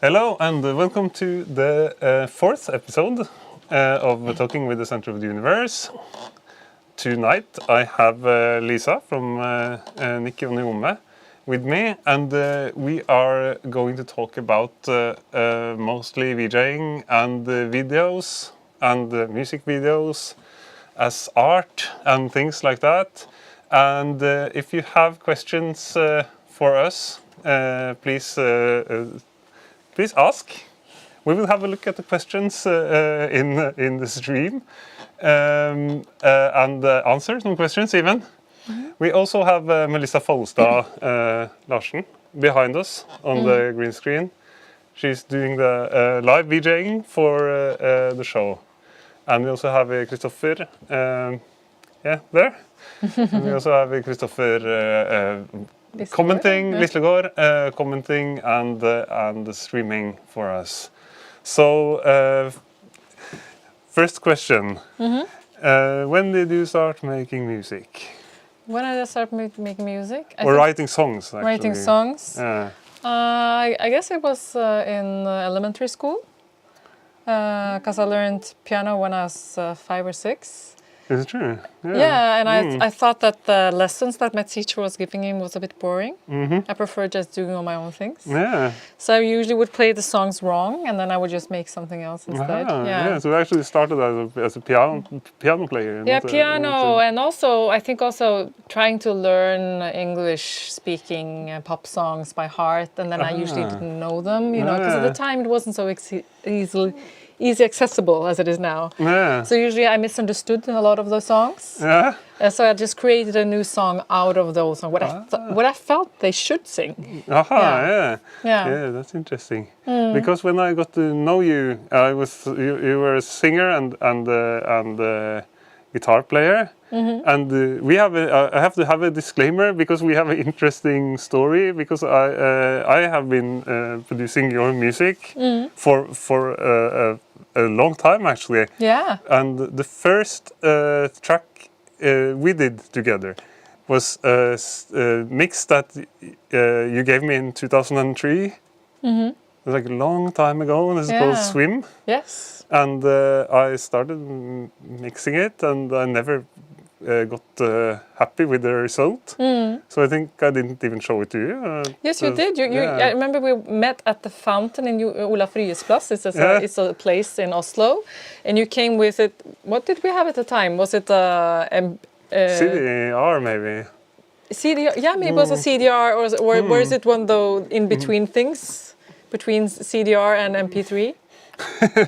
Hello and welcome to the fourth episode of Talking with the Center of the Universe. Tonight I have Lisa from Nikki Oniyome with me, and we are going to talk about mostly VJing and videos and music videos as art and things like that. And if you have questions for us, please ask. We will have a look at the questions in the stream and answer some questions even. Mm-hmm. We also have Melissa Follestad Larsen behind us on the green screen. She's doing the live VJing for the show. And we also have Christopher, there. And we also have Christopher commenting, Lislegård, commenting and streaming for us. So, first question. When did you start making music? When did I start making music? Or writing songs, actually. Writing songs? Yeah. I guess it was in elementary school. Because I learned piano when I was 5 or 6. Is it true? Yeah, and I thought that the lessons that my teacher was giving him was a bit boring. I preferred just doing all my own things. Yeah. So I usually would play the songs wrong, and then I would just make something else instead. Yeah. So you actually started as a piano player. Yeah, piano, and also I think also trying to learn English-speaking pop songs by heart, and then I usually didn't know them, because at the time it wasn't so easy accessible as it is now. Yeah. So usually I misunderstood a lot of those songs. Yeah. So I just created a new song out of those, what I felt they should sing. Yeah, that's interesting. Because when I got to know you, you were a singer and guitar player. And I have to have a disclaimer because we have an interesting story, because I have been producing your music for a long time actually. Yeah. And the first track we did together was a mix that you gave me in 2003. It was like a long time ago, and it's called Swim. Yes. And I started mixing it, and I never got happy with the result. So I think I didn't even show it to you. Yes, you did. I remember we met at the fountain in Olaf Ryes plass. It's a place in Oslo. And you came with it. What did we have at the time? Was it CDR maybe? CDR, yeah, maybe it was a CDR, or is it one though in between things? Between CDR and MP3?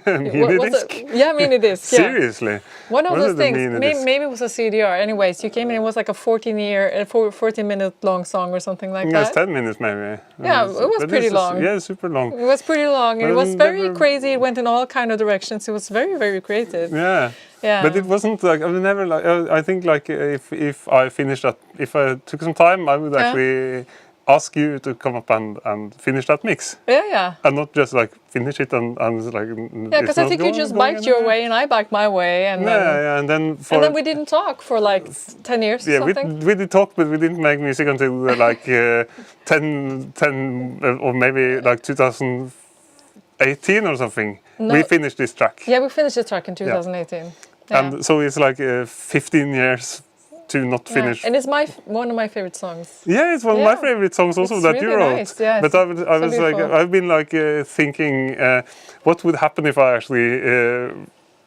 Mini-disc? Yeah, mini-disc. Yeah. Seriously? One of those things. Maybe it was a CDR. Anyways, you came in, it was like a 14-minute long song or something like that. It was 10 minutes maybe. Yeah, it was pretty long. Yeah, super long. It was pretty long. It was very crazy. It went in all kind of directions. It was very, very creative. Yeah. Yeah. But it wasn't like, I would never like, I think like if I finished that, if I took some time, I would actually ask you to come up and finish that mix. Yeah. And not just like finish it and like. Yeah, because I think you just biked your way and I biked my way, and and then we didn't talk for like 10 years. Or something. we did talk, but we didn't make music until like 10 or maybe like 2018 or something. No. We finished this track. Yeah, we finished the track in 2018. Yeah. And so it's like 15 years to not finish. And it's one of my favorite songs. Yeah, it's one of my favorite songs also, it's that really you wrote. Nice. Yeah, but I was like, I've been like thinking, what would happen if I actually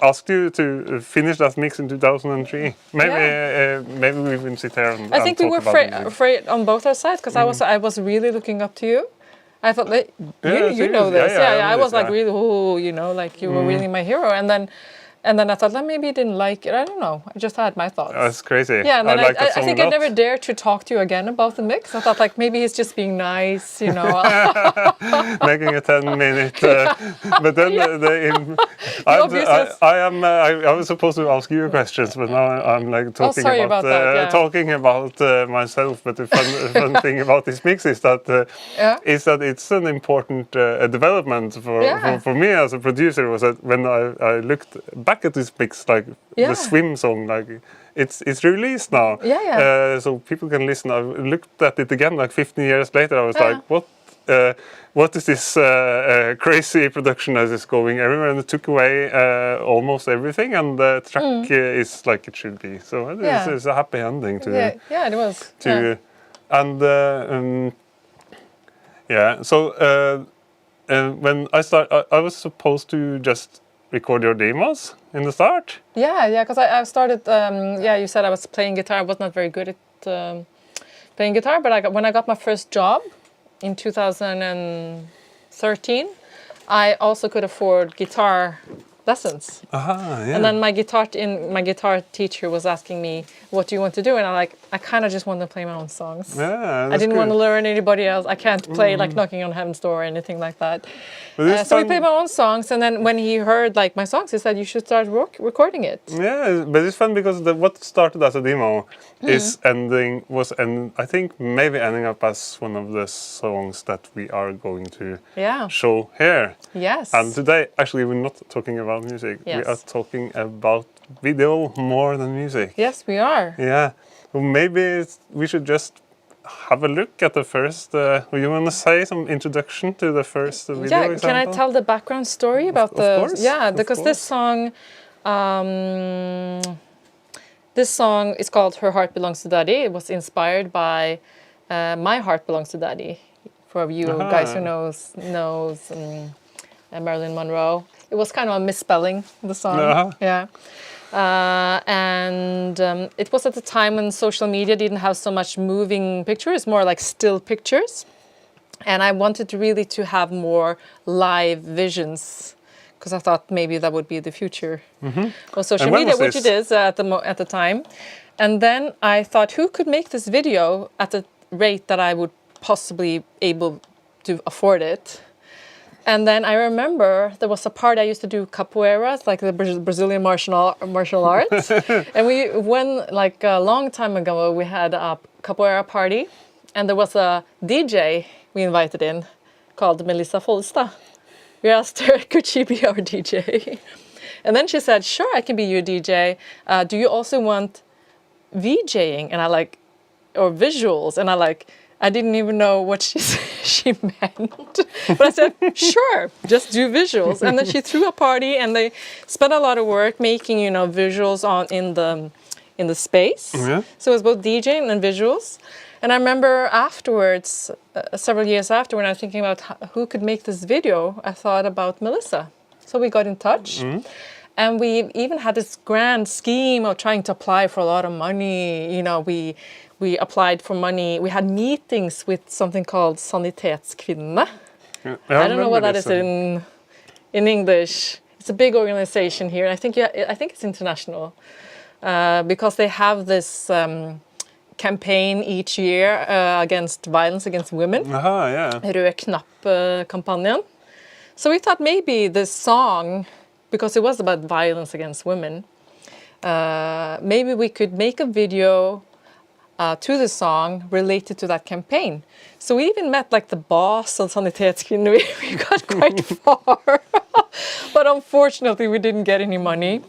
asked you to finish that mix in 2003? Maybe we can sit here and I think we were afraid on both our sides, because I was really looking up to you. I thought, like, you know this. I was like really, like you were really my hero. And then I thought, maybe you didn't like it. I don't know. I just had my thoughts. That's crazy. Yeah, and then I think I never dared to talk to you again about the mix. I thought, like, maybe he's just being nice, Making a 10-minute. But then I was supposed to ask you questions, but now I'm like talking about myself. But the fun thing about this mix is that it's an important development for me as a producer. Was that when I looked back at this mix, like the Swim song, like it's released now. So people can listen. I looked at it again like 15 years later. I was like, what what is this crazy production that is going everywhere, and it took away almost everything, and the track is like it should be. So it's a happy ending to yeah, it was. And so when I was supposed to just record your demos in the start. Yeah, because I started. You said I was playing guitar. I was not very good at playing guitar, but when I got my first job in 2013, I also could afford guitar lessons. And then my guitar teacher was asking me, "What do you want to do?" And I kind of just want to play my own songs. I didn't want to learn anybody else. I can't play like Knocking on Heaven's Door or anything like that. So we played my own songs, and then when he heard like my songs, he said, "You should start recording it." Yeah, but it's fun because what started as a demo is I think maybe ending up as one of the songs that we are going to show here. Yes. And today, actually, we're not talking about music. Yes. We are talking about video more than music. Yes, we are. Yeah. Well, maybe we should just have a look at the first. You want to say some introduction to the first video example? Can I tell the background story about of course, because this song is called "Her Heart Belongs to Daddy." It was inspired by "My Heart Belongs to Daddy." For you guys who knows Marilyn Monroe, it was kind of a misspelling the song. Yeah. It was at the time when social media didn't have so much moving pictures, more like still pictures. And I wanted really to have more live visions, because I thought maybe that would be the future of social media, which it is at the time. And then I thought, who could make this video at the rate that I would possibly able to afford it? And then I remember there was a part I used to do capoeira, like the Brazilian martial arts. And like a long time ago, we had a capoeira party, and there was a DJ we invited in called Melissa Follestad. We asked her, could she be our DJ? And then she said, sure, I can be your DJ. Do you also want VJing? And or visuals? And I didn't even know what she meant. But I said, sure, just do visuals. And then she threw a party, and they spent a lot of work making, visuals in the space. Yeah. So it was both DJing and visuals. And I remember afterwards, several years after, when I was thinking about who could make this video, I thought about Melissa. So we got in touch. And we even had this grand scheme of trying to apply for a lot of money. We applied for money. We had meetings with something called Sanitetskvinnene. I don't know what that is in English. It's a big organization here. I think it's international because they have this campaign each year against violence against women. Rød knapp-kampanjen. So we thought maybe this song, because it was about violence against women, maybe we could make a video to the song related to that campaign. So we even met like the boss of Sanitetskvinnene. We got quite far. But unfortunately, we didn't get any money.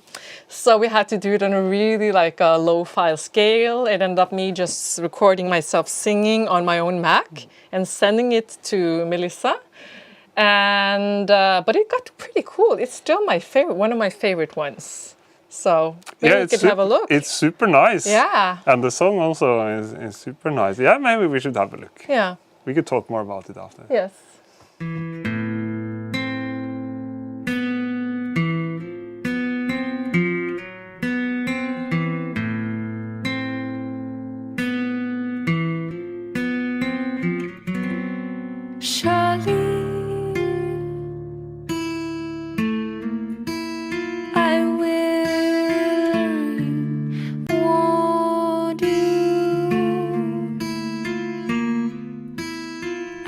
So we had to do it on a really low-file scale. It ended up me just recording myself singing on my own Mac and sending it to Melissa. And but it got pretty cool. It's still my favorite, one of my favorite ones. So maybe we could have a look. It's super nice. Yeah. And the song also is super nice. Yeah, maybe we should have a look. Yeah. We could talk more about it after. Yes.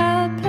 A place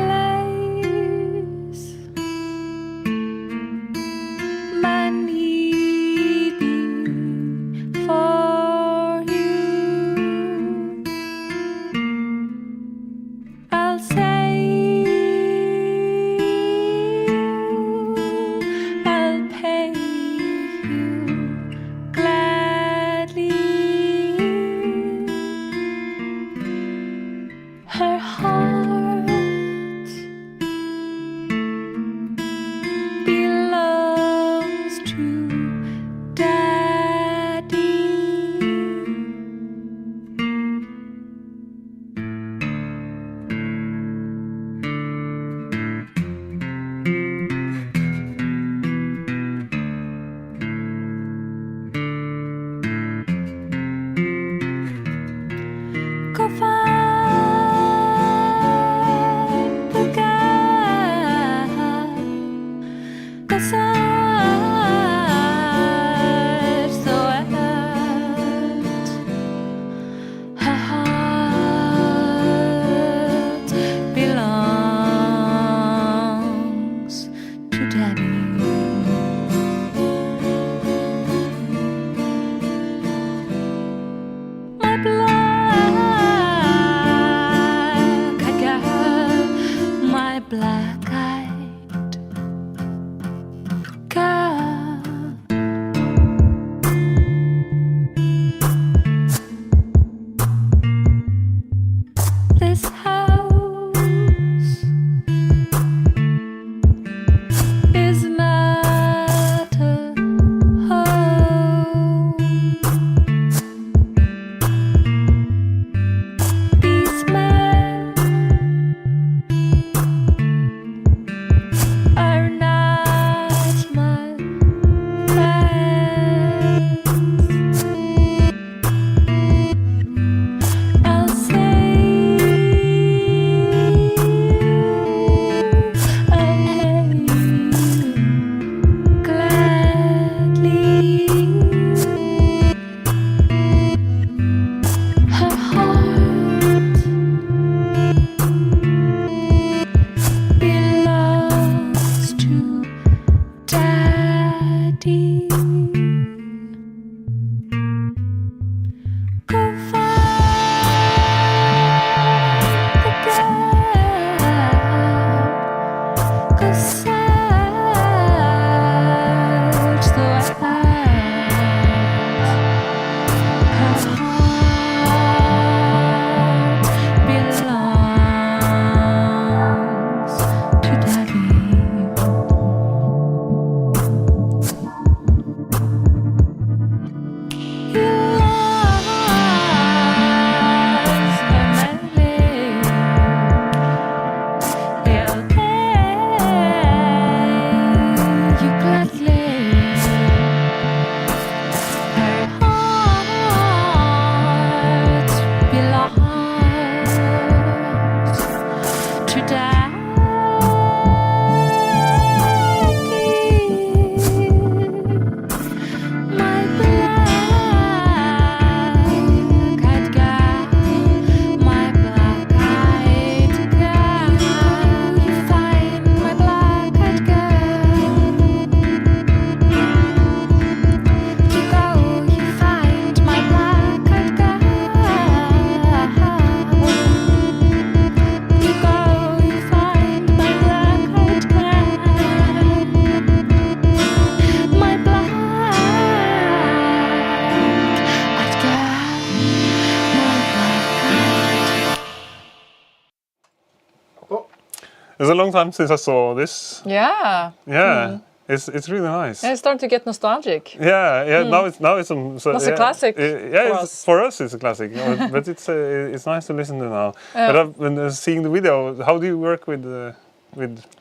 It's a long time since I saw this. Yeah. Yeah. It's really nice. Yeah, it's starting to get nostalgic. Yeah. Now it's some. So, It's a classic. For us it's a classic. But it's nice to listen to now. Yeah. But when seeing the video, how do you work with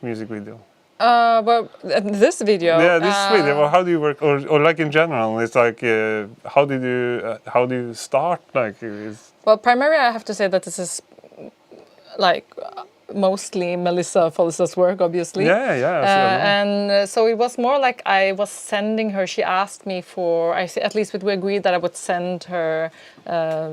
music video? Well, this video. Yeah, this video. Well, how do you work, or like in general? It's like how do you start? Like, well, primarily I have to say that this is like mostly Melissa Follestad's work, obviously. Yeah. And so it was more like I was sending her. She asked me for. At least we agreed that I would send her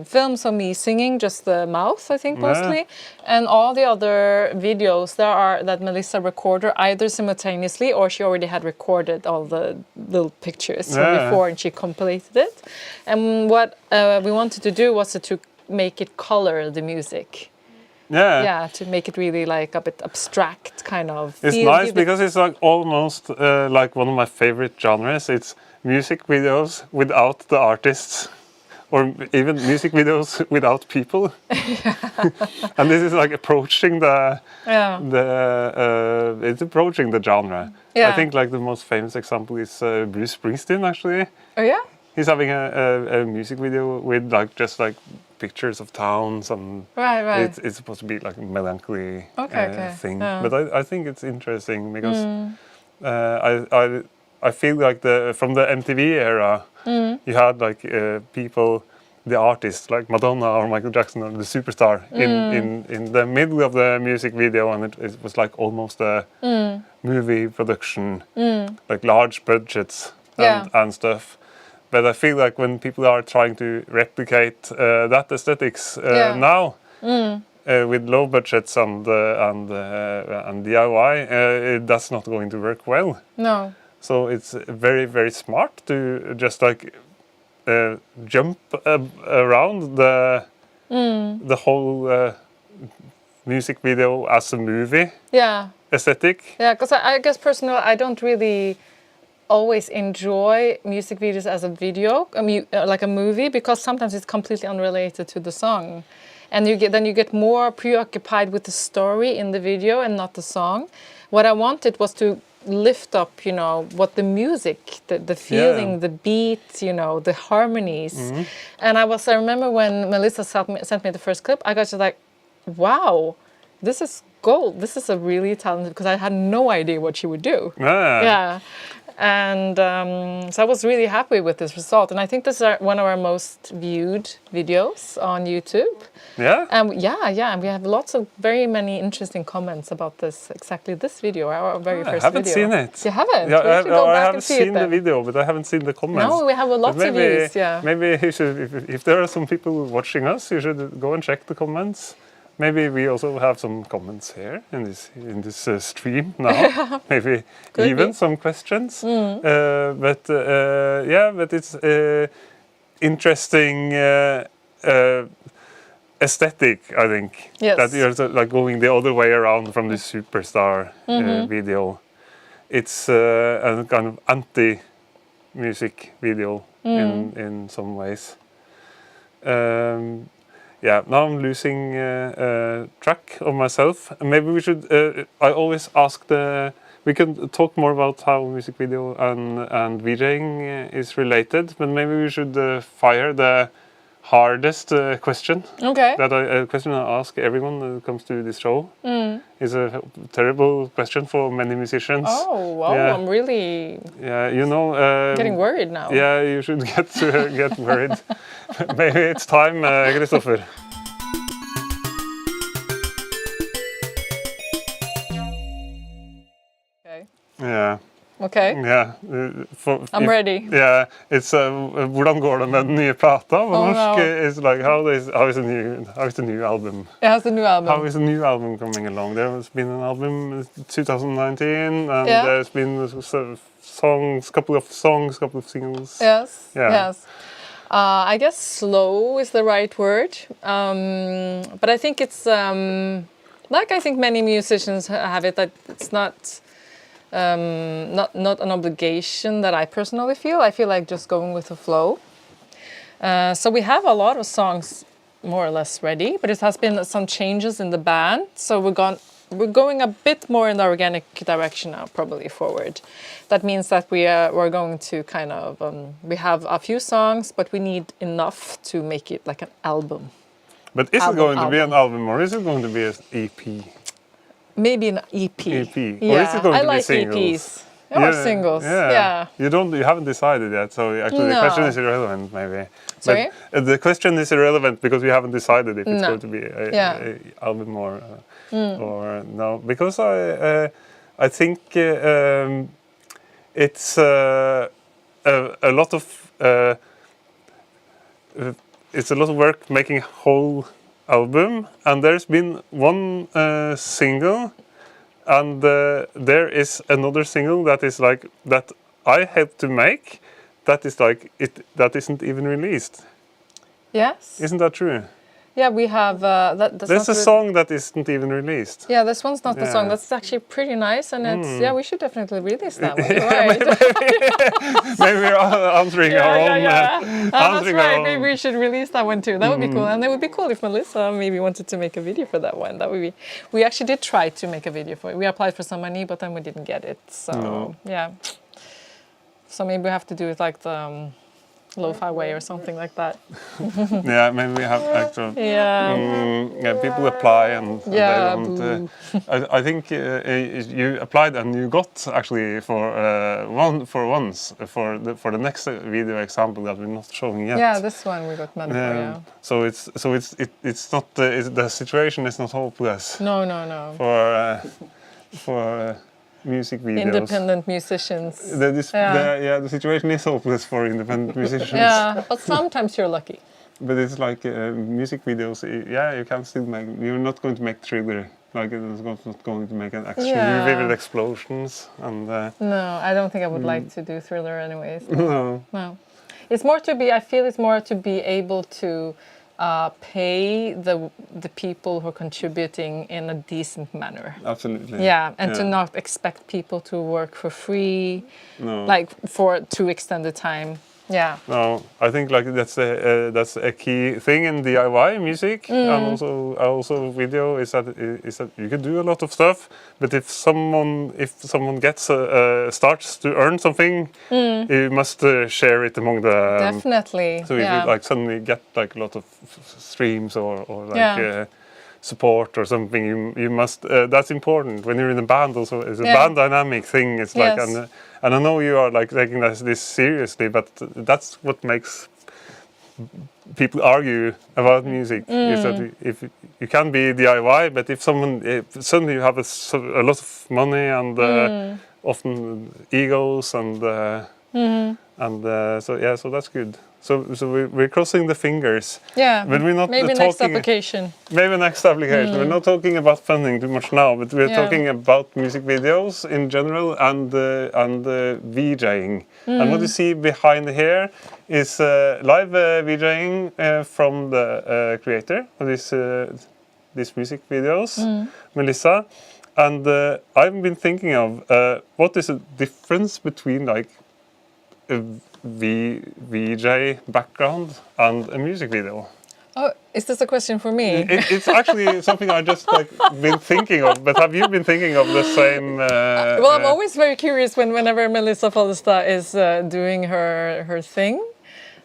films of me singing, just the mouth, I think, mostly, and all the other videos that Melissa recorded either simultaneously or she already had recorded all the little pictures before and she completed it. And what we wanted to do was to make it color the music. Yeah, to make it really like a bit abstract kind of. It's nice because it's like almost like one of my favorite genres. It's music videos without the artists, or even music videos without people. And this is like approaching it's approaching the genre. Yeah. I think like the most famous example is Bruce Springsteen, actually. Oh yeah. He's having a music video with like just like pictures of towns and right. It's supposed to be like a melancholy thing. Yeah. But I think it's interesting because I feel like from the MTV era you had like people, the artists like Madonna or Michael Jackson or the superstar in the middle of the music video, and it was like almost a movie production, like large budgets and stuff. But I feel like when people are trying to replicate that aesthetics now with low budgets and DIY, that's not going to work well. No. So it's very, very smart to just like jump around the whole music video as a movie aesthetic. Yeah, because I guess personally I don't really always enjoy music videos as a video, like a movie, because sometimes it's completely unrelated to the song, and you get more preoccupied with the story in the video and not the song. What I wanted was to lift up, what the music, the feeling, the beat, the harmonies. And I remember when Melissa sent me the first clip, I got just like, wow, this is gold. This is a really talented, because I had no idea what she would do. Yeah. And so I was really happy with this result. And I think this is one of our most viewed videos on YouTube. Yeah? And and we have lots of very many interesting comments about exactly this video, our very first video. I haven't seen it. You haven't? Yeah, I haven't seen the video, but I haven't seen the comments. No, we have lots of views, Maybe you should, if there are some people watching us, you should go and check the comments. maybe we also have some comments here in this stream now. Maybe even some questions. But it's interesting aesthetic, I think. Yes. That you're like going the other way around from the Superstar video. It's a kind of anti-music video in some ways. Yeah, now I'm losing track of myself. Maybe we should. I always ask we can talk more about how music video and VJing is related, but maybe we should fire the hardest question. Okay. A question I ask everyone who comes to this show. Is a terrible question for many musicians. Oh, wow, yeah. I'm really getting worried now. Yeah, you should get worried. Maybe it's time, Kristoffer. Okay. Yeah. Okay. Yeah. I'm ready. Yeah, it's hvordan går det med den nye plata? På norsk, it's like how is the new album? It has a new album. How is the new album coming along? There has been an album in 2019, and there's been couple of singles. Yes. Yeah. Yes. I guess slow is the right word, but I think it's like I think many musicians have it, that it's not an obligation that I personally feel. I feel like just going with the flow. So we have a lot of songs more or less ready, but it has been some changes in the band. So we're going a bit more in the organic direction now, probably forward. That means that we're going to kind of we have a few songs, but we need enough to make it like an album. But is it going to be an album, or is it going to be an EP? Maybe an EP. EP. Yeah. Or is it going to be singles? EPs. Or singles. Yeah. You haven't decided yet, so actually the question is irrelevant, maybe. Sorry? But, the question is irrelevant because we haven't decided if it's going to be a album or no. Because I think it's a lot of work making a whole album, and there's been one single, and there is another single that is like that I had to make, that is like that isn't even released. Yes. Isn't that true? Yeah, we have there's a song that isn't even released. Yeah, this one's not the song. That's actually pretty nice, and it's we should definitely release that one. Right. Maybe we're answering our own. That's right. Maybe we should release that one too. That would be cool, and it would be cool if Melissa maybe wanted to make a video for that one. That would be. We actually did try to make a video for it. We applied for some money, but then we didn't get it. So yeah. So maybe we have to do it like the lo-fi way or something like that. Yeah, maybe we have actual. People apply and they want. I think you applied and you got actually for the next video example that we're not showing yet. Yeah, this one we got money for. Yeah. So it's not the situation is not hopeless. No. For music videos. Independent musicians. The situation is hopeless for independent musicians. Yeah, but sometimes you're lucky. But it's like music videos. Yeah, you can still make. You're not going to make thriller. Like it's not going to make an action movie with explosions and. No, I don't think I would like to do thriller anyways. No. It's more to be. I feel it's more to be able to. Pay the people who are contributing in a decent manner. Absolutely. Yeah, and to not expect people to work for free, like for too extended time. Yeah. No, I think like that's a key thing in DIY music and also video is that you can do a lot of stuff, but if someone gets starts to earn something, you must share it among the. Definitely. So if you like suddenly get like a lot of streams or like. Support or something, you must. That's important when you're in a band. Also, it's a band dynamic thing. It's like, and I know you are like taking this seriously, but that's what makes people argue about music. Is that if you can be DIY, but if suddenly you have a lot of money and often egos and so that's good. So we're crossing the fingers. Yeah, but we're not maybe next application. Maybe next application. We're not talking about funding too much now, but we're talking about music videos in general and VJing. And what you see behind here is live VJing from the creator of these music videos, Melissa. And I've been thinking of what is the difference between like a VJ background and a music video. Oh, is this a question for me? It's actually something I just been thinking of. But have you been thinking of the same? Well, I'm always very curious whenever Melissa Follestad is doing her thing,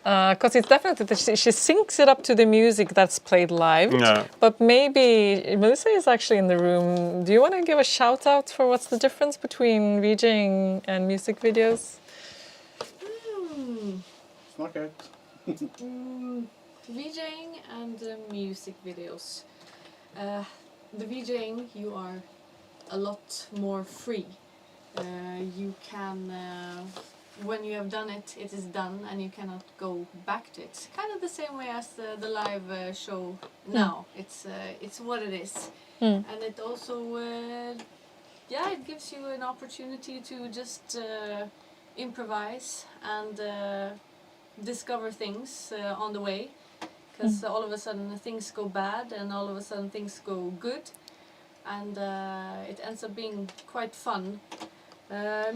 because it's definitely that she syncs it up to the music that's played live. Yeah. But maybe Melissa is actually in the room. Do you want to give a shout out for what's the difference between VJing and music videos? Okay. VJing and music videos. The VJing, you are a lot more free. You can, when you have done it, it is done and you cannot go back to it. It's kind of the same way as the live show now. It's what it is. And it also, it gives you an opportunity to just improvise and discover things on the way, because all of a sudden things go bad and all of a sudden things go good, and it ends up being quite fun.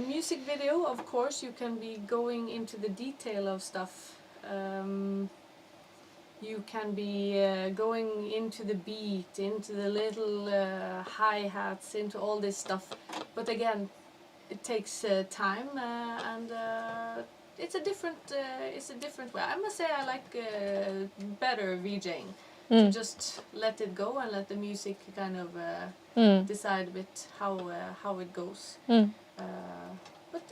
Music video, of course, you can be going into the detail of stuff. You can be going into the beat, into the little hi-hats, into all this stuff, but again, it takes time and it's a different way. I must say I like better VJing, to just let it go and let the music kind of decide a bit how it goes. But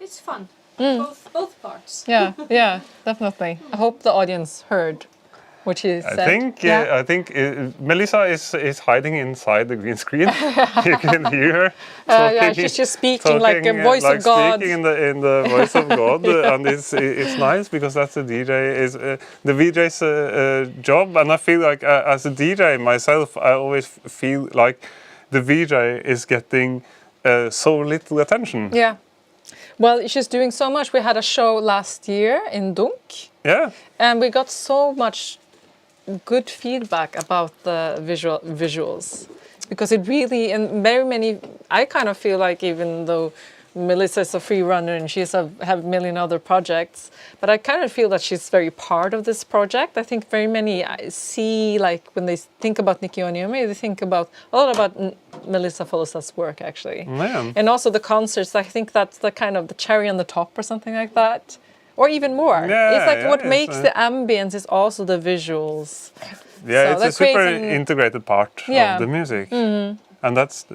it's fun. Both parts. Yeah, definitely. I hope the audience heard what she said. I think Melissa is hiding inside the green screen. You can hear her talking. She's just speaking like a voice of God. Speaking in the voice of God, and it's nice because that's the VJ's job. And I feel like as a DJ myself, I always feel like the VJ is getting so little attention. Yeah. Well, she's doing so much. We had a show last year in Dunk. Yeah. And we got so much good feedback about the visuals, because it really, and very many, I kind of feel like, even though Melissa is a free runner and she's have a million other projects, but I kind of feel that she's very part of this project. I think very many see, like when they think about Nikki Oniyome, they think about a lot about Melissa Follestad's work, actually. Man. And also the concerts. I think that's the kind of the cherry on the top or something like that. Or even more. Yeah, it's like what makes the ambience is also the visuals. Yeah, so it's a super integrated part of the music. And that's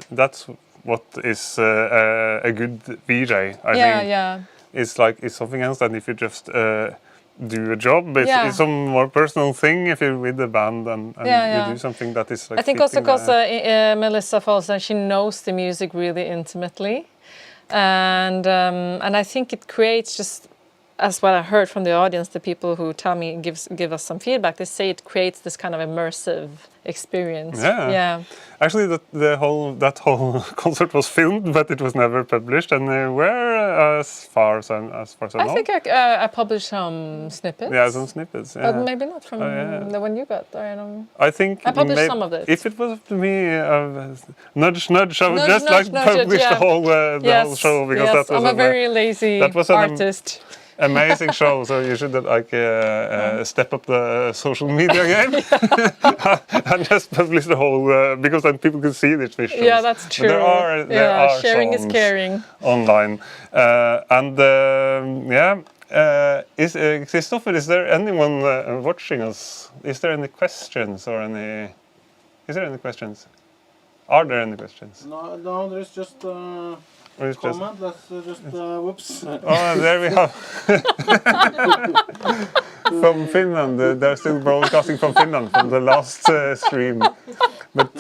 what is a good VJ, I think. Yeah. It's something else than if you just do a job. It's some more personal thing if you're with the band and you do something that is like. I think also because Melissa Follestad, she knows the music really intimately, and I think it creates just, as what I heard from the audience, the people who tell me, give us some feedback, they say it creates this kind of immersive experience. Yeah. Actually, that whole concert was filmed, but it was never published. And where, as far as I know, I think I published some snippets. Yeah, some snippets. Yeah. But maybe not from the one you got. I think I published some of it. If it was up to me, nudge, I would just publish the whole show, because that was I'm a very lazy artist. Amazing show, so you should step up the social media game and just publish the whole, because then people can see these visuals. Yeah, that's true. But there are sharing is caring online, is Christopher? Is there anyone watching us? Is there any questions or any? Is there any questions? Are there any questions? No, there's just. Comment, let's just, whoops. Oh, there we have. From Finland, they're still broadcasting from Finland from the last stream. But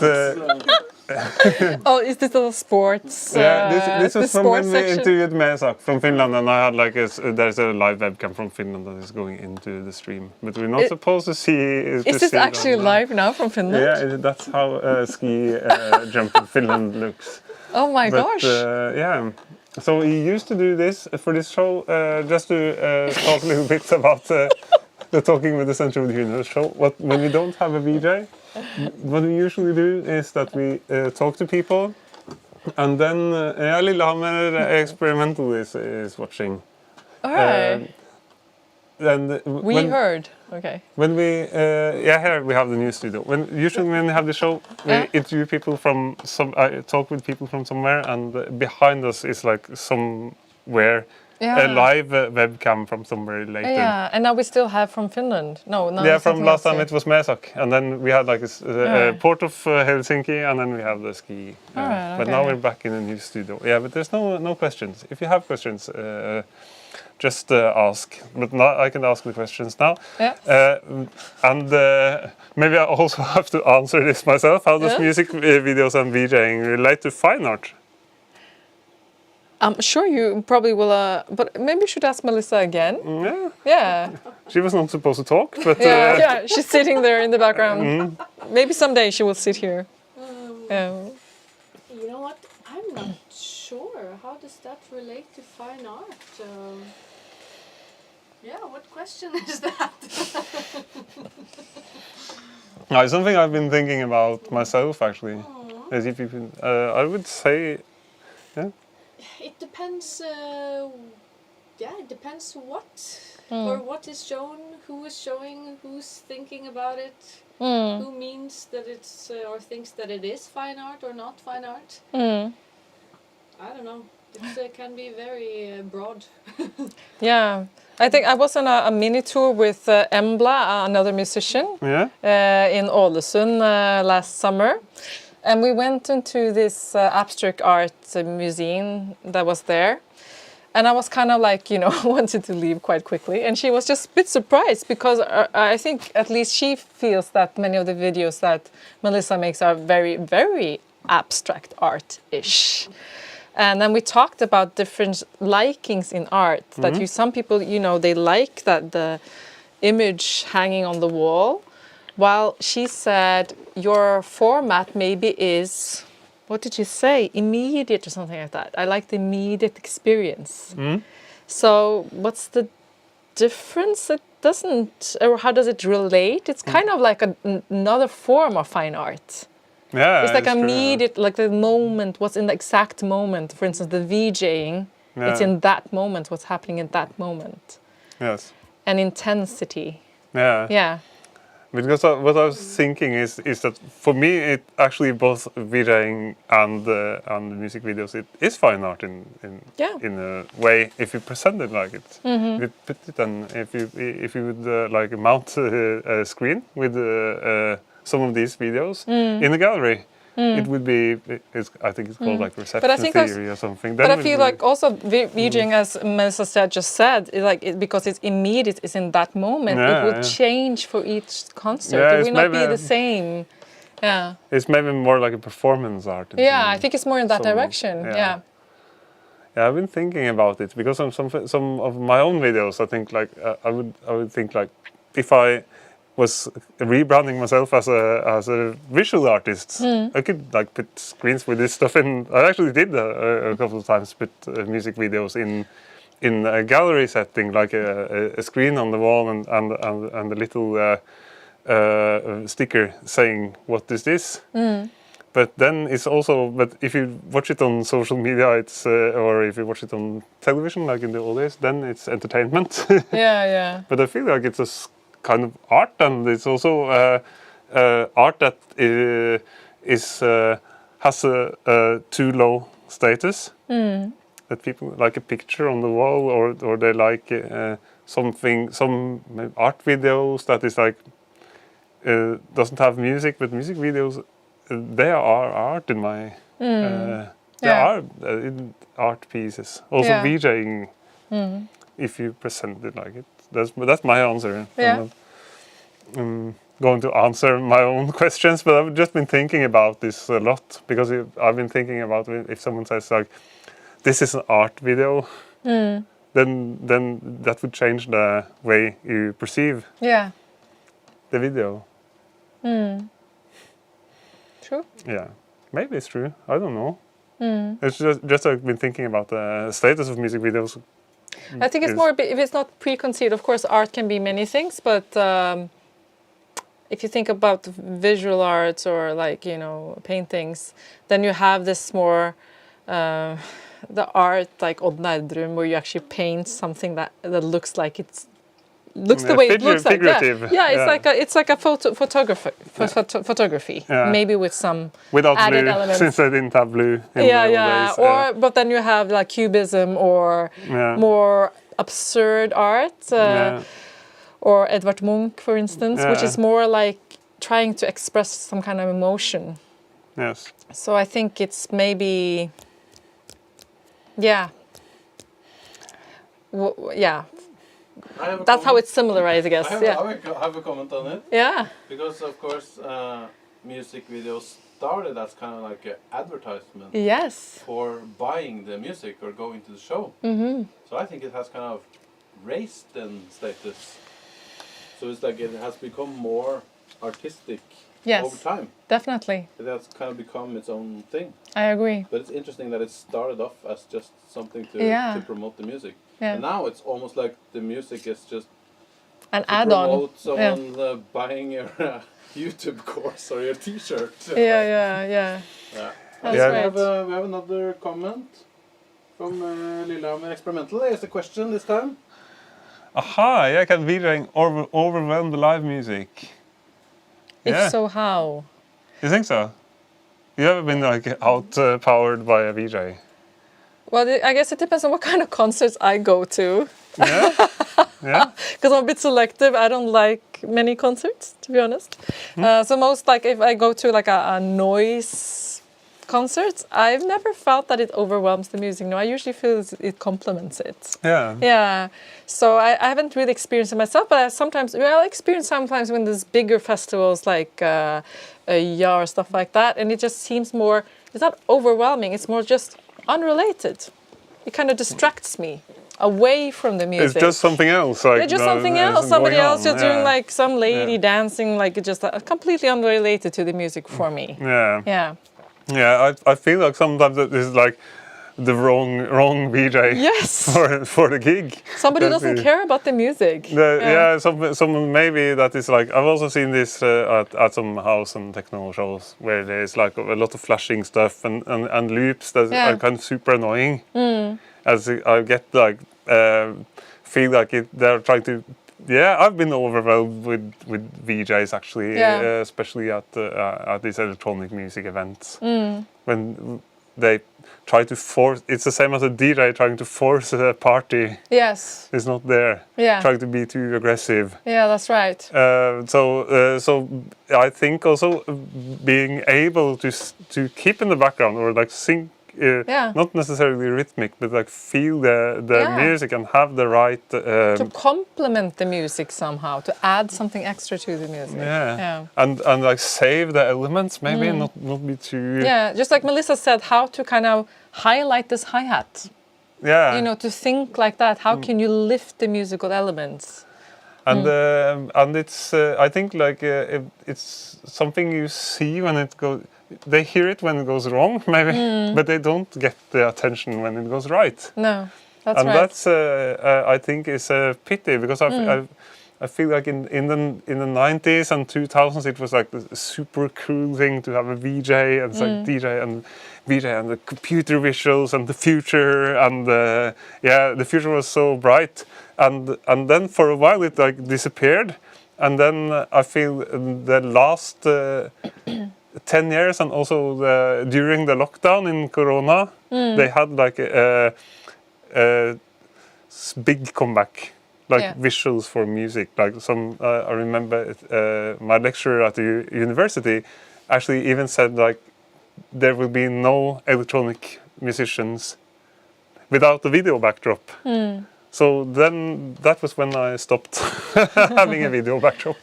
Oh, is this a sports? This was from when we section? interviewed Mesak from Finland, and I had like there's a live webcam from Finland that is going into the stream, but we're not supposed to see. Is this actually live now from Finland? Yeah, that's how ski jump in Finland looks. Oh my gosh! Yeah. So we used to do this for this show, just to talk a little bit about the Talking with the Central Universe show. When we don't have a VJ, what we usually do is that we talk to people, and then Lillehammer Experimental is watching. All right. And we heard. Okay. When we here we have the new studio. Usually when we have the show, we interview people from talk with people from somewhere, and behind us is like somewhere a live webcam from somewhere later. Yeah, and now we still have from Finland. No, from last time it was Mesak, and then we had like a port of Helsinki, and then we have the ski. But now we're back in a new studio. Yeah, but there's no questions. If you have questions. Just ask, but I can ask the questions now. Yeah. And maybe I also have to answer this myself. How does music videos and VJing relate to fine art? I'm sure you probably will, but maybe you should ask Melissa again. Yeah. Yeah. She was not supposed to talk, but... yeah, she's sitting there in the background. Maybe someday she will sit here. You know what? I'm not sure. How does that relate to fine art? Yeah, what question is that? It's something I've been thinking about myself, actually. As if you can, I would say, It depends. It depends what or what is shown, who is showing, who's thinking about it, who means that it's or thinks that it is fine art or not fine art. I don't know. It can be very broad. Yeah. I think I was on a mini tour with Embla, another musician, in Ålesund last summer. And we went into this abstract art museum that was there. And I was kind of like, wanted to leave quite quickly. And she was just a bit surprised because I think at least she feels that many of the videos that Melissa makes are very, very abstract art-ish. And then we talked about different likings in art. That some people, they like that the image hanging on the wall. While she said your format maybe is, what did you say? Immediate or something like that. I like the immediate experience. So what's the difference? It doesn't, or how does it relate? It's kind of like another form of fine art. Yeah, it's like immediate, like the moment, what's in the exact moment. For instance, the VJing, it's in that moment, what's happening in that moment. Yes. And intensity. Yeah. Yeah. Because what I was thinking is that for me, it actually both VJing and the music videos, it is fine art in a way if you present it like it. If you put it on, if you would like mount a screen with some of these videos in a gallery, it would be. I think it's called like reception theory or something. But I feel like also VJing, as Melissa just said, because it's immediate, it's in that moment. It would change for each concert. It will not be the same. Yeah. It's maybe more like a performance art. I think it's more in that direction. Yeah. Yeah, I've been thinking about it because some of my own videos, I think like I would think like if I was rebranding myself as a visual artist, I could like put screens with this stuff in. I actually did a couple of times put music videos in a gallery setting, like a screen on the wall and a little sticker saying what is this. But then it's also, but if you watch it on social media, it's or if you watch it on television, like in the old days, then it's entertainment. But I feel like it's a kind of art, and it's also art that has a too low status. That people like a picture on the wall, or they like some art videos that is like doesn't have music, but music videos they are art in my they are art pieces. Also VJing, if you present it like it. That's my answer. going to answer my own questions, but I've just been thinking about this a lot, because I've been thinking about if someone says like, this is an art video, then that would change the way you perceive the video. True. Yeah, maybe it's true. I don't know. It's just I've been thinking about the status of music videos. I think it's more, if it's not preconceived, of course art can be many things, but if you think about visual arts or like, you know, paintings, then you have this more, the art like Odd Nerdrum, where you actually paint something that looks like looks the way it looks like. It's like a photography. Maybe with some without added blue, elements. since I didn't have blue in the old days. But then you have like cubism or more absurd art, or Edvard Munch, for instance, which is more like trying to express some kind of emotion. Yes. So I think it's maybe, that's how it's similar, I guess. I have a comment on it. Yeah. Because of course, music videos started as kind of like an advertisement. Yes. For buying the music or going to the show. So I think it has kind of raised in status. So it's like it has become more artistic over time. Definitely. It has kind of become its own thing. I agree. But it's interesting that it started off as just something to promote the music. And now it's almost like the music is just an add-on. Promote someone buying your YouTube course or your T-shirt. That's We right. have another comment from Lillehammer Experimental. Here's a question this time. Aha, yeah, can VJing overwhelm the live music? If so, how? You think so? You ever been like outpowered by a VJ? Well, I guess it depends on what kind of concerts I go to. Yeah? Because I'm a bit selective. I don't like many concerts, to be honest. So most, like, if I go to like a noise concert, I've never felt that it overwhelms the music. No, I usually feel it complements it. Yeah. So I haven't really experienced it myself, but I'll experience sometimes when there's bigger festivals like E04 or stuff like that, and it just seems more, it's not overwhelming, it's more just unrelated. It kind of distracts me away from the music. It's just something else. Like, just something else. Somebody else just doing like some lady dancing, like just completely unrelated to the music for me. Yeah, I feel like sometimes it is like the wrong VJ for the gig. Somebody doesn't care about the music. Someone maybe that is like, I've also seen this at some house and techno shows where there's like a lot of flashing stuff and loops that are kind of super annoying. As I get like feel like they're trying to. Yeah, I've been overwhelmed with VJs actually, especially at these electronic music events when they try to force. It's the same as a DJ trying to force a party. Yes, it's not there. Trying to be too aggressive. Yeah, that's right. So I think also being able to keep in the background or like sing. Not necessarily rhythmic, but like feel the music and have the right to complement the music somehow, to add something extra to the music. And like save the elements, maybe not be too. Just like Melissa said, how to kind of highlight this hi-hat. You know, to think like that. How can you lift the musical elements? And it's I think like it's something you see when it goes. They hear it when it goes wrong, maybe, but they don't get the attention when it goes right. No, that's and right. That's I think is a pity because I feel like in the 90s and 2000s it was like a super cool thing to have a VJ and it's like DJ and VJ and the computer visuals and the future and the future was so bright and then for a while it like disappeared and then I feel the last 10 years and also during the lockdown in Corona, they had like a big comeback, like visuals for music. Like I remember my lecturer at the university actually even said like there will be no electronic musicians without the video backdrop. So then that was when I stopped having a video backdrop.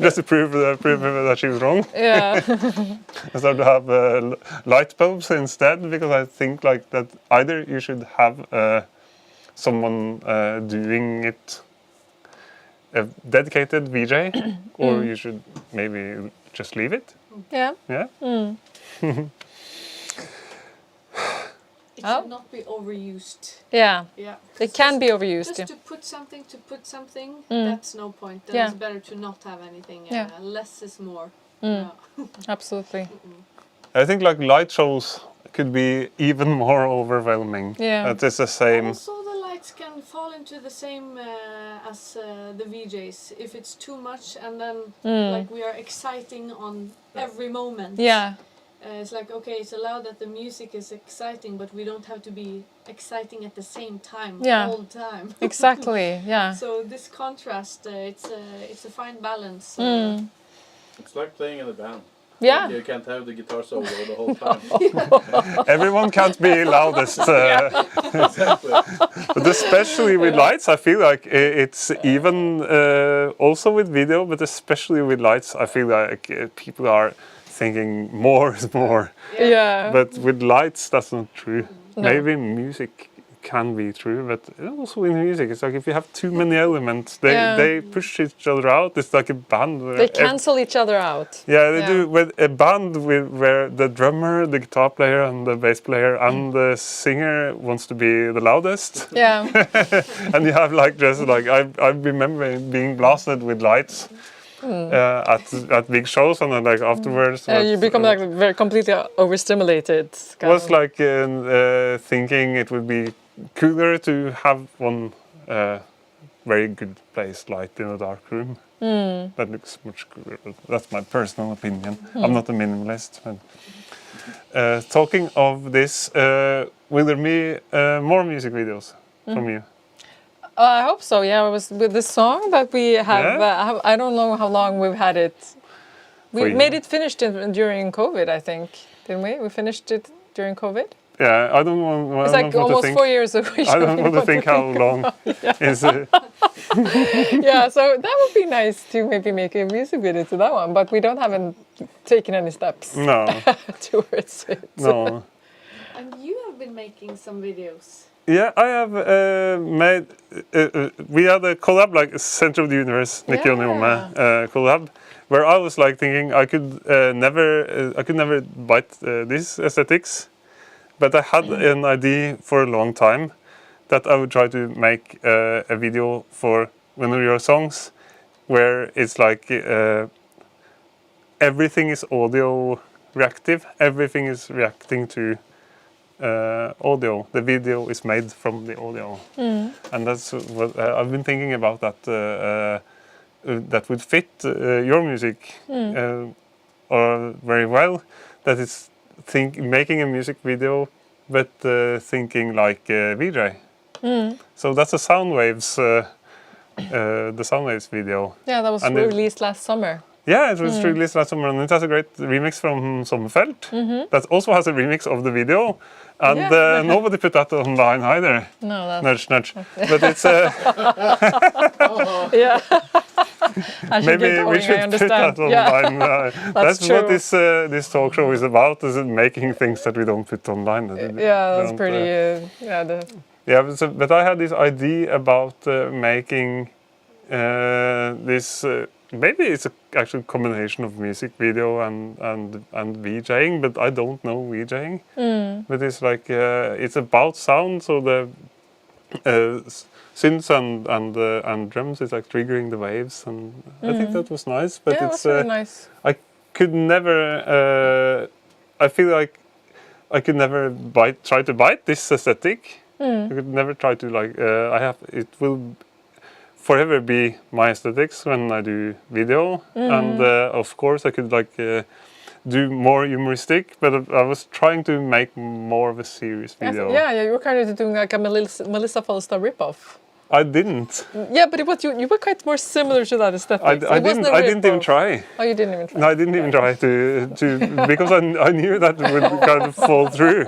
Just to prove that she was wrong. Yeah. I started to have light bulbs instead, because I think like that either you should have someone doing it, a dedicated VJ, or you should maybe just leave it. Yeah. Yeah. It should not be overused. Yeah. Yeah. It can be overused. Just to put something, that's no point. Then it's better to not have anything. Less is more. Absolutely. I think like light shows could be even more overwhelming. Yeah. It is the same. Also, the lights can fall into the same as the VJs. If it's too much, and then like we are exciting on every moment. Yeah. It's like, okay, it's allowed that the music is exciting, but we don't have to be exciting at the same time all the time. Exactly. Yeah. So this contrast, it's a fine balance. It's like playing in a band. Yeah. You can't have the guitar solo the whole time. Everyone can't be loudest. Exactly. But especially with lights, I feel like it's even also with video, but especially with lights, I feel like people are thinking more is more. Yeah. But with lights, that's not true. No. Maybe music can be true, but also in music, it's like if you have too many elements, they push each other out. It's like a band. They cancel each other out. Yeah, they do. With a band where the drummer, the guitar player, and the bass player, and the singer wants to be the loudest. Yeah. And you have like just like I remember being blasted with lights. At big shows, and then like afterwards You become like very completely overstimulated. Was like thinking it would be cooler to have one very good placed light in a dark room. That looks much cooler. That's my personal opinion. I'm not a minimalist. But, talking of this, will there be more music videos from you? I hope so. Yeah, it was with this song that we have. I don't know how long we've had it. We made it finished during COVID, I think, didn't we? We finished it during COVID. Yeah, I don't want. It's like almost 4 years ago. I don't want to think how long is it. Yeah, so that would be nice to maybe make a music video to that one, but we haven't taken any steps. No. Towards it. No. And you have been making some videos. Yeah, I have made. We had a collab, like Center of the Universe, Nikki Oniyome collab, where I was like thinking I could never bite these aesthetics, but I had an idea for a long time that I would try to make a video for one of your songs, where it's like everything is audio reactive, everything is reacting to audio. The video is made from the audio, and that's what I've been thinking about. That would fit your music or very well. That is making a music video, but thinking like VJ. So that's a Soundwaves, the Soundwaves video. Yeah, that was released last summer. Yeah, it was released last summer, and it has a great remix from Sommerfeld that also has a remix of the video, and nobody put that online either. No, that's... Nudge, nudge. But it's... yeah. Maybe we should put that online. That's what this talk show is about, is making things that we don't put online. Yeah, that's pretty... But I had this idea about making this... maybe it's an actual combination of music video and VJing, but I don't know VJing. But it's like it's about sound, so the synths and drums is like triggering the waves, and I think that was nice. But yeah, it's really nice. I could never. I feel like I could never try to bite this aesthetic. I could never try to like. It will forever be my aesthetics when I do video, and of course I could like do more humoristic, but I was trying to make more of a serious video. Yeah, you were kind of doing like a Melissa Follestad ripoff I didn't. Yeah, but it was you were quite more similar to that aesthetic. I didn't even try. Oh, you didn't even try. No, I didn't even try to because I knew that it would kind of fall through.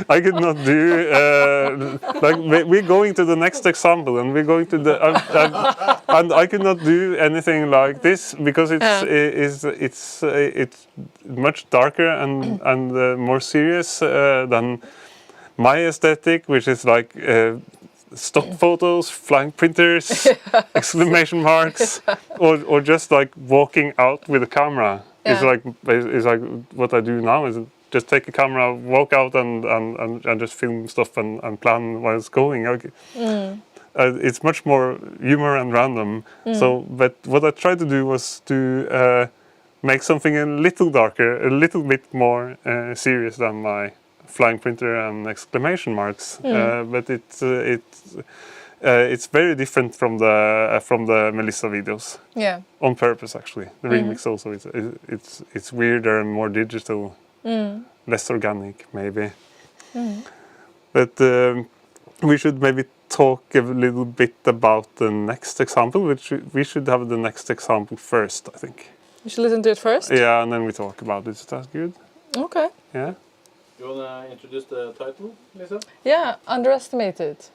I could not do like we're going to the next example, and we're going to the and I could not do anything like this because it's much darker and more serious than my aesthetic, which is like stock photos, flying printers, exclamation marks, or just like walking out with a camera. It's like what I do now is just take a camera, walk out and just film stuff and plan where it's going. It's much more humor and random. So, but what I tried to do was to make something a little darker, a little bit more serious than my flying printer and exclamation marks. But it's very different from the Melissa videos. Yeah. On purpose, actually. The remix also it's weirder and more digital, less organic, maybe. But we should maybe talk a little bit about the next example, which we should have the next example first, I think. You should listen to it first? Yeah, and then we talk about it. Is that good? Okay. Yeah. You wanna introduce the title, Lisa? Yeah, Underestimated.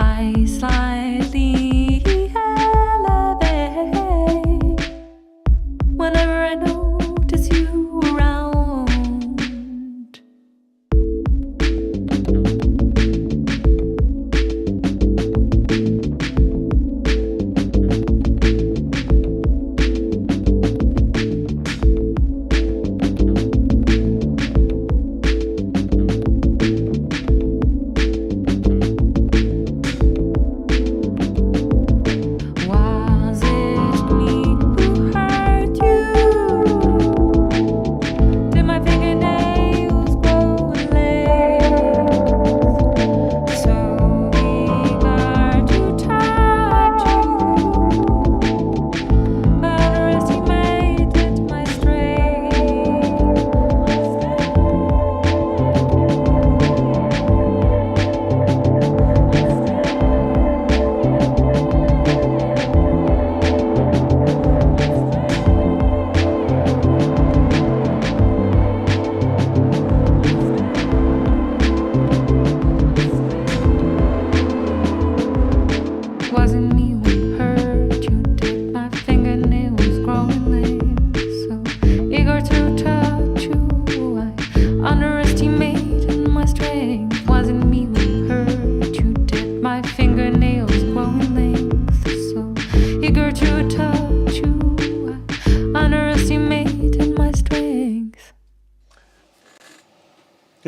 I slightly elevate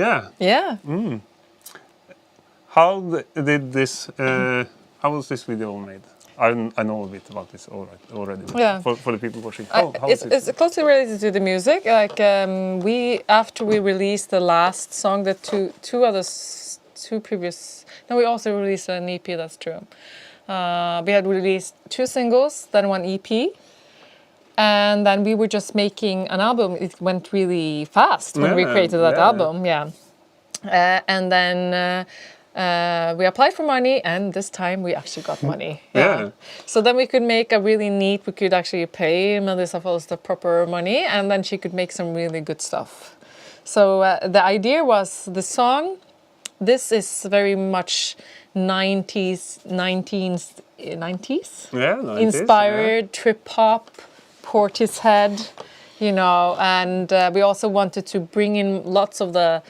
Yeah. Yeah. How did this? How was this video made? I know a bit about this already. Yeah. For the people watching, it's closely related to the music. Like after we released the last song, the two previous. No, we also released an EP. That's true. We had released 2 singles, then 1 EP. And then we were just making an album. It went really fast when we created that album. Yeah. And then we applied for money, and this time we actually got money. Yeah. So then we could make a really neat. We could actually pay Melissa Follestad proper money, and then she could make some really good stuff. So the idea was the song. This is very much 90s. Yeah, 90s, inspired triphop. Portishead, you know, and we also wanted to bring in lots of the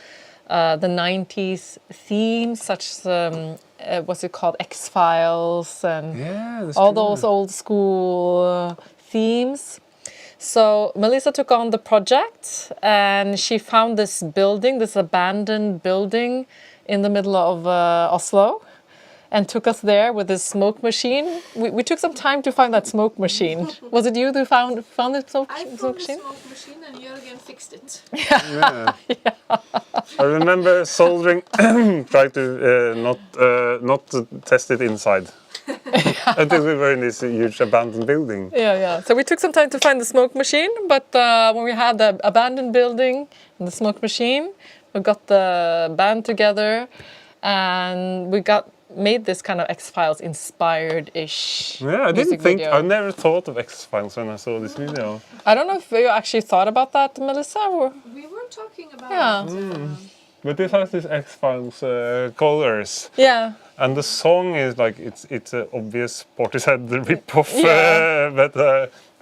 90s themes, such as what's it called, X-Files, and all those old school themes. So Melissa took on the project, and she found this building, this abandoned building in the middle of Oslo, and took us there with this smoke machine. We took some time to find that smoke machine. Was it you who found the smoke machine? I found the smoke machine and Jørgen fixed it. Yeah. I remember soldering, trying to not to test it inside. Until we were in this huge abandoned building. Yeah. So we took some time to find the smoke machine, but when we had the abandoned building and the smoke machine, we got the band together, and we made this kind of X-Files inspired-ish. Yeah, I didn't think, video. I never thought of X-Files when I saw this video. I don't know if you actually thought about that, Melissa. Or... We were talking about it. But this has this X-Files colors. Yeah. And the song is like, it's an obvious Portishead rip-off. But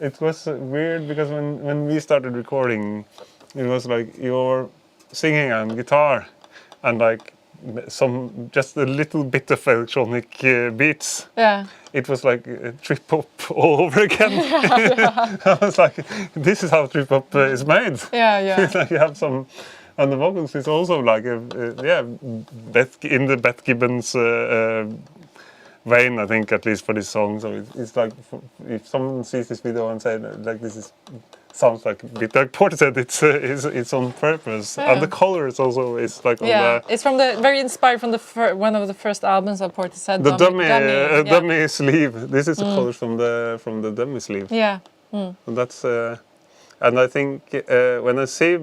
it was weird because when we started recording, it was like you're singing on guitar and like just a little bit of electronic beats. Yeah. It was like trip hop all over again. I was like, this is how trip hop is made. Yeah. It's like you have some, and the vocals is also like in the Beth Gibbons vein, I think, at least for this song. So it's like if someone sees this video and say like this sounds like a bit like Portishead, it's on purpose. And the colors also is like on the... it's from very inspired from one of the first albums of Portishead. The dummy sleeve. This is the colors from the dummy sleeve. Yeah. And that's and I think when I see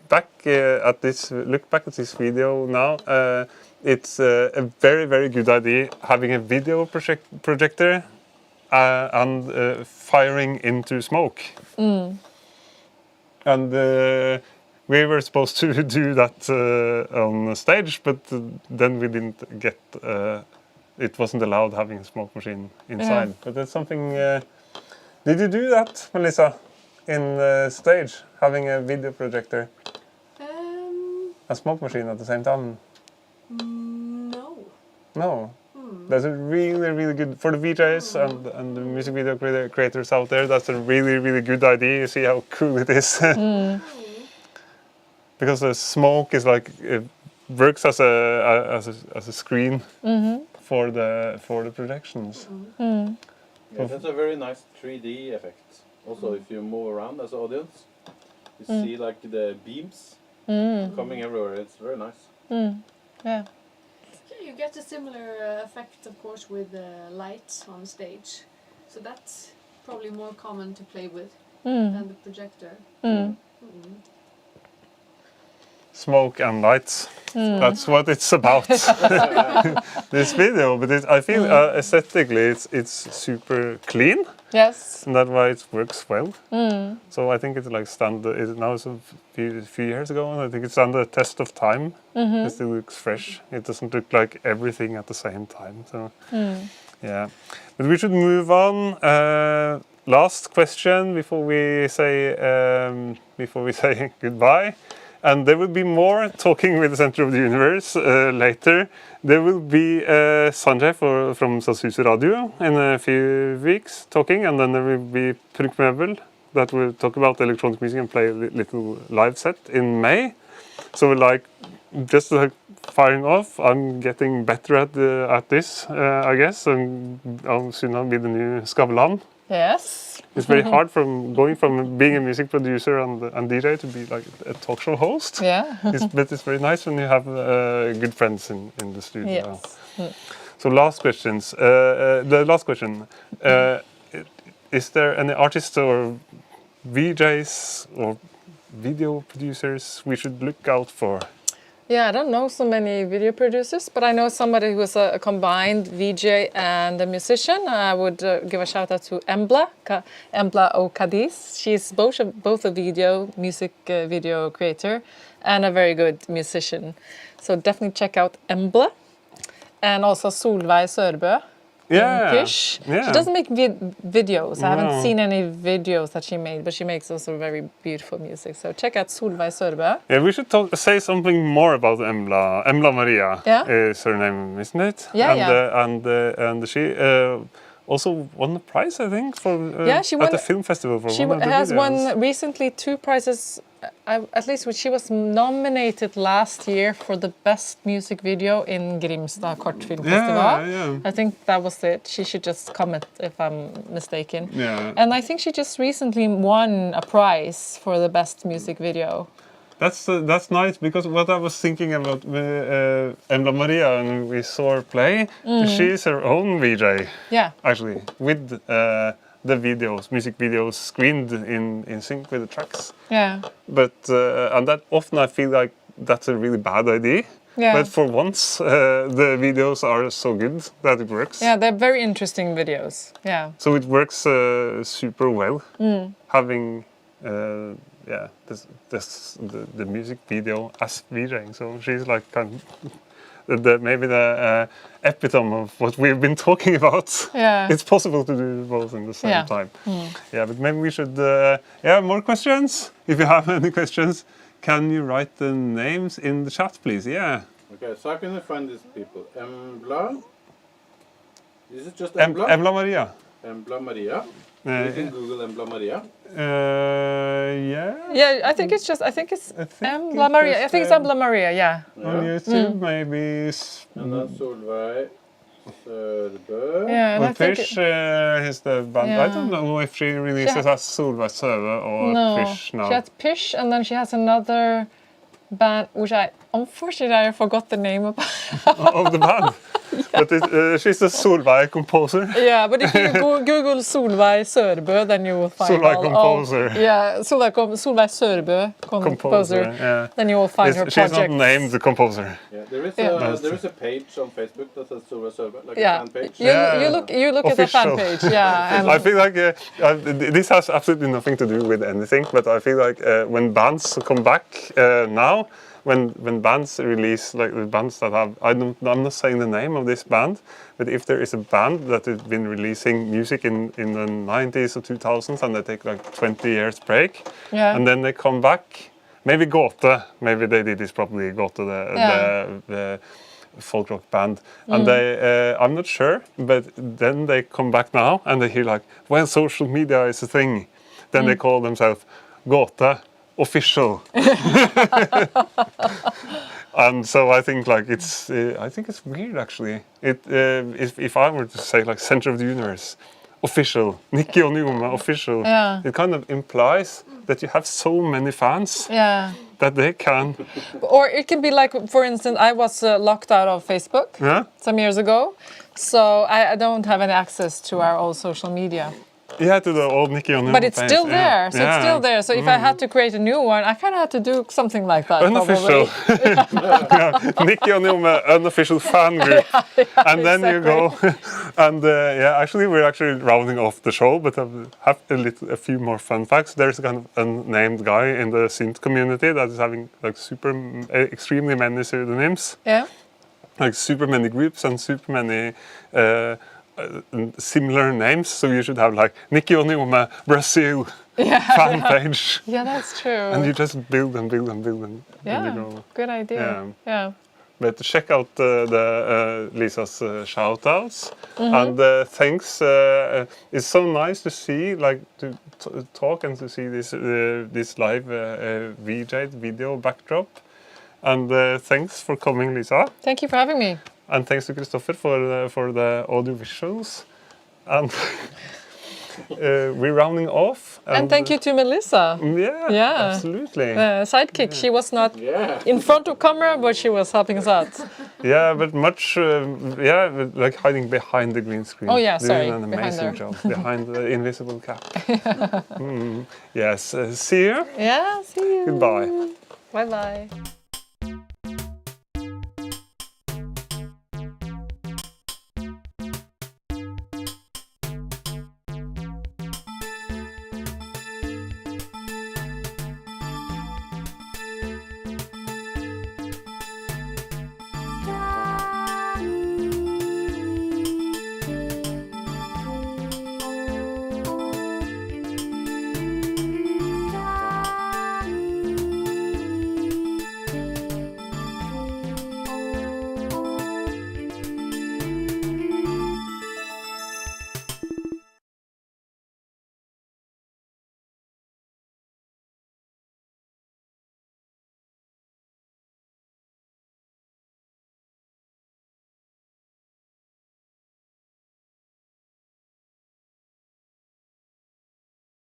back at this, look back at this video now, it's a very, very good idea having a video projector and firing into smoke. And we were supposed to do that on stage, but then we didn't get, it wasn't allowed having a smoke machine inside. But that's something, did you do that, Melissa, in stage, having a video projector? A smoke machine at the same time? No. That's a really, really good, for the VJs and the music video creators out there, that's a really, really good idea. You see how cool it is. Because the smoke is like, it works as a screen for the projections. Yeah, that's a very nice 3D effect. Also, if you move around as an audience, you see like the beams coming everywhere. It's very nice. Yeah. You get a similar effect, of course, with lights on stage. So that's probably more common to play with than the projector. Smoke and lights. That's what it's about. This video, but I feel aesthetically it's super clean. Yes. And that's why it works well. So I think it's like now it's a few years ago, and I think it's under the test of time. It still looks fresh. It doesn't look like everything at the same time. So yeah, but we should move on. Last question before we say goodbye. And there will be more talking with the Center of the Universe later. There will be Sanjay from S01 Radio in a few weeks talking, and then there will be Prunk Møbel that will talk about electronic music and play a little live set in May. So like, just like firing off, I'm getting better at this, I guess, and I'll soon be the new Skavlan. Yes. It's very hard going from being a music producer and DJ to be like a talk show host. Yeah. But it's very nice when you have good friends in the studio. Yes. So last questions. The last question. Is there any artists or VJs or video producers we should look out for? Yeah, I don't know so many video producers, but I know somebody who's a combined VJ and a musician. I would give a shout out to Embla Cadiz. She's both a music video creator and a very good musician. So definitely check out Embla. And also Solveig Sørbø. Pish. Yeah. She doesn't make videos. I haven't seen any videos that she made, but she makes also very beautiful music. So check out Solveig Sørbø. Yeah, we should say something more about Embla. Embla Maria is her name, isn't it? Yeah, and she also won the prize, I think, for she won, at the film festival for she one of the has videos. won recently 2 prizes. At least she was nominated last year for the best music video in Grimstad Kortfilmfestival. Yeah. I think that was it. She should just comment if I'm mistaken. Yeah. And I think she just recently won a prize for the best music video. That's nice, because what I was thinking about Embla Maria, and we saw her play, she's her own VJ. Yeah. Actually, with the music videos screened in sync with the tracks. Yeah. But and that often I feel like that's a really bad idea. Yeah. But for once, the videos are so good that it works. Yeah, they're very interesting videos. Yeah. So it works super well. Having the music video as VJing. So she's like kind of maybe the epitome of what we've been talking about. Yeah. It's possible to do both in the same time. Yeah, but maybe we should. More questions. If you have any questions, can you write the names in the chat, please? Yeah. Okay, so how can I find these people? Embla. Is it just Embla? Embla Maria. Embla Maria. You can Google Embla Maria. Yeah. Yeah, I think it's Embla Maria. I think it's Embla Maria. Yeah. On YouTube, maybe. And then Solveig Sørbø. Yeah, and I think Fish is the band. Yeah. I don't know if she releases as Solveig Sørbø or Fish now. She has Pish, and then she has another band, which unfortunately I forgot the name of. Of the band. But she's a Solveig composer. Yeah, but if you Google Solveig Sørbø, then you will find Solveig composer. Solveig Sørbø composer. Yeah. Then you will find her project. She's not named the composer. Yeah, there is a page on Facebook that says Solveig Sørbø, like a fan page. You look at the fan page. Yeah. And I feel like this has absolutely nothing to do with anything, but I feel like when bands come back now. When bands release, like the bands that have, I'm not saying the name of this band, but if there is a band that has been releasing music in the 90s or 2000s and they take like 20 years break, and then they come back, maybe Gåte, maybe they did this probably, Gåte, the folk rock band, and they, I'm not sure, but then they come back now and they hear like, well, social media is a thing, then they call themselves Gåte Official. And so I think like it's weird actually. If I were to say like Center of the Universe, official, Nikki Oniyome, official, it kind of implies that you have so many fans that they can. Or it can be like, for instance, I was locked out of Facebook some years ago, so I don't have any access to our old social media. Yeah, to the old Nikki Oniyome. But it's still there, so it's still there. So if I had to create a new one, I kind of had to do something like that. Unofficial. Nikki Oniyome unofficial fan group. And then you go, and actually we're actually rounding off the show, but I have a few more fun facts. There's a kind of unnamed guy in the synth community that is having like extremely many pseudonyms. Yeah. Like super many groups and super many similar names, so you should have like Nikki Oniyome Brazil fan page. Yeah, that's true. And you just build and build and build and yeah, you go. Good idea. Yeah. But check out the Lisa's shout-outs and thanks. It's so nice to see, like to talk and to see this live VJ video backdrop. And thanks for coming, Lisa. Thank you for having me. And thanks to Christopher for the audio visuals. And we're rounding off. And thank you to Melissa. Yeah, absolutely. Sidekick. She was not in front of camera, but she was helping us out. Yeah, but much, like hiding behind the green screen. Oh yeah, sorry. Doing an amazing job behind the invisible cap. Yes, see you. Yeah, see you. Goodbye. Bye-bye.